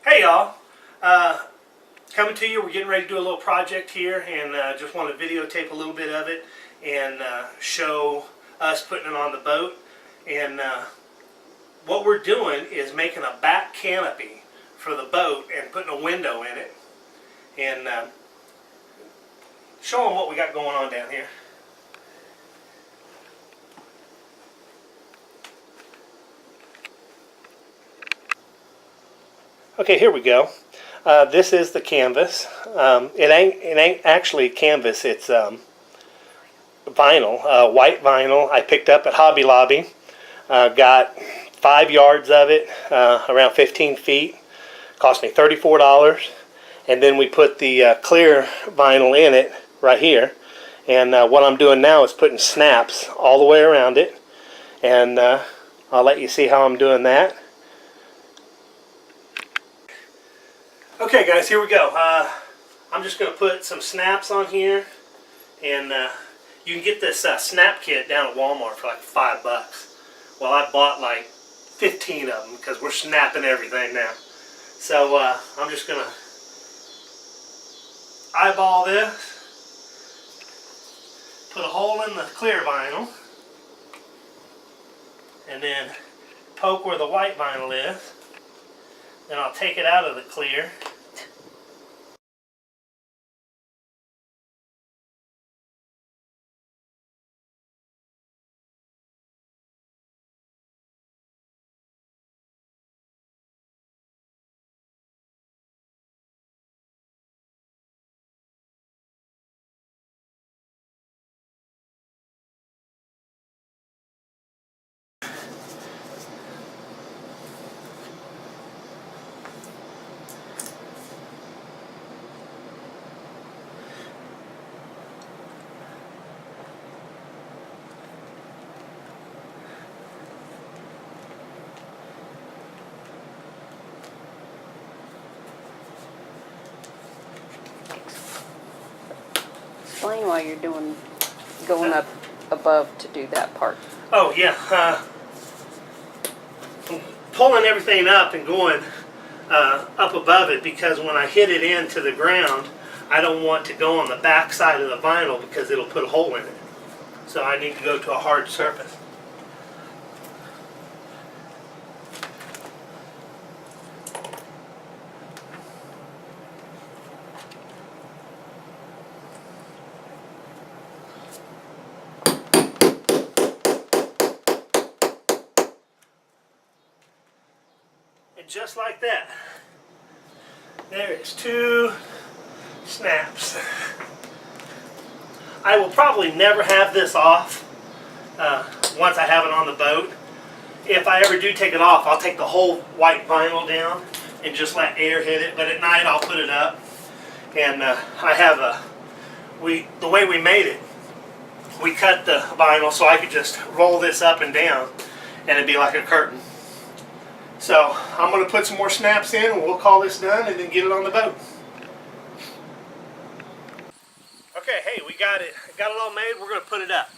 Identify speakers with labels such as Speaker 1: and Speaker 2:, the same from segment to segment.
Speaker 1: Hey y'all, coming to you, we're getting ready to do a little project here and just want to videotape a little bit of it and show us putting it on the boat. And what we're doing is making a back canopy for the boat and putting a window in it and show them what we got going on down here. Okay, here we go. This is the canvas. It ain't actually canvas. It's vinyl, white vinyl. I picked up at Hobby Lobby. Got 5 yards of it, around 15 feet. Cost me $34. And then we put the clear vinyl in it right here. And what I'm doing now is putting snaps all the way around it. And I'll let you see how I'm doing that. Okay guys, here we go. I'm just going to put some snaps on here, and you can get this snap kit down at Walmart for like $5. Well, I bought like 15 of them because we're snapping everything now. So I'm just going to eyeball this, put a hole in the clear vinyl, and then poke where the white vinyl is. Then I'll take it out of the clear.
Speaker 2: Explain why you're going up above to do that part.
Speaker 1: Oh yeah, I'm pulling everything up and going up above it because when I hit it into the ground, I don't want to go on the back side of the vinyl because it'll put a hole in it. So I need to go to a hard surface. And just like that, there is 2 snaps. I will probably never have this off once I have it on the boat. If I ever do take it off, I'll take the whole white vinyl down and just let air hit it. But at night I'll put it up. And I have the way we made it, we cut the vinyl so I could just roll this up and down and it'd be like a curtain. So I'm going to put some more snaps in and we'll call this done and then get it on the boat. Okay, hey, we got it all made. We're going to put it up.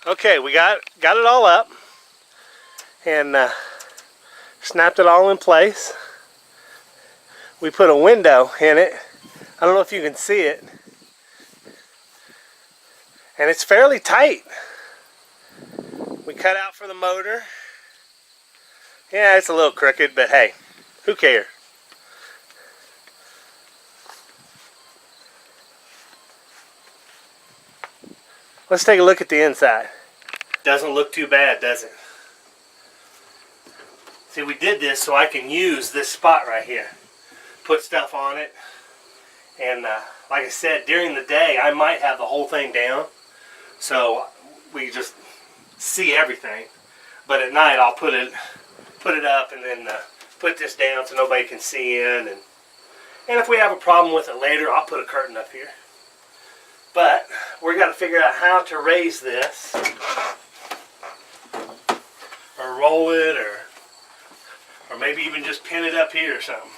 Speaker 1: Okay, we got it all up and snapped it all in place. We put a window in it. I don't know if you can see it. And it's fairly tight. We cut out for the motor. Yeah, it's a little crooked, but hey, who cares? Let's take a look at the inside. Doesn't look too bad, does it? See, we did this so I can use this spot right here. Put stuff on it. And like I said, during the day I might have the whole thing down. So we just see everything. But at night I'll put it up and then put this down so nobody can see in. And if we have a problem with it later, I'll put a curtain up here. But we're got to figure out how to raise this roll it, or maybe even just pin it up here or something.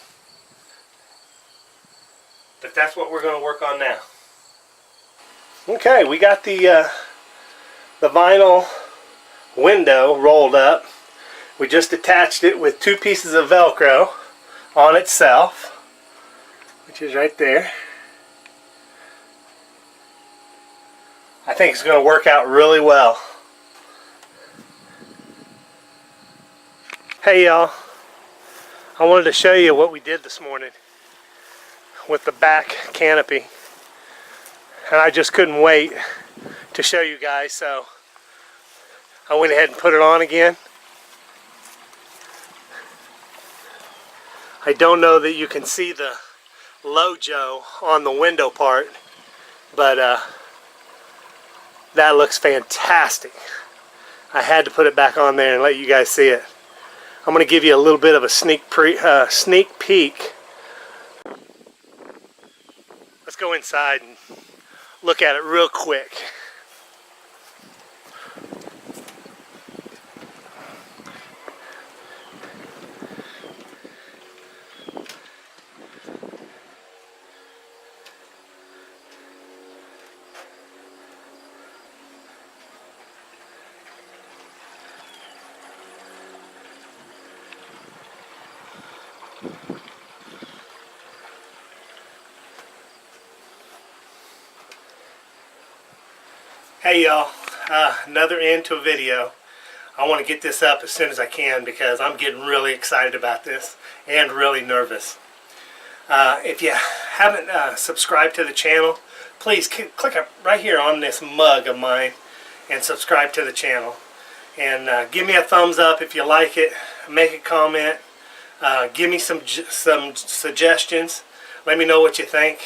Speaker 1: But that's what we're going to work on now. Okay, we got the vinyl window rolled up. We just attached it with 2 pieces of Velcro on itself, which is right there. I think it's going to work out really well. Hey y'all, I wanted to show you what we did this morning with the back canopy, and I just couldn't wait to show you guys, so I went ahead and put it on again. I don't know that you can see the Lojo on the window part, but that looks fantastic. I had to put it back on there and let you guys see it. I'm going to give you a little bit of a sneak peek. Let's go inside and look at it real quick. Hey y'all, another end to a video. I want to get this up as soon as I can because I'm getting really excited about this and really nervous. If you haven't subscribed to the channel, please click right here on this mug of mine and subscribe to the channel. And give me a thumbs up if you like it. Make a comment. Give me some suggestions. Let me know what you think.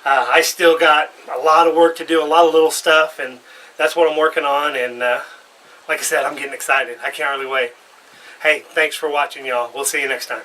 Speaker 1: I still got a lot of work to do, a lot of little stuff, and that's what I'm working on. And like I said, I'm getting excited. I can't really wait. Hey, thanks for watching, y'all. We'll see you next time.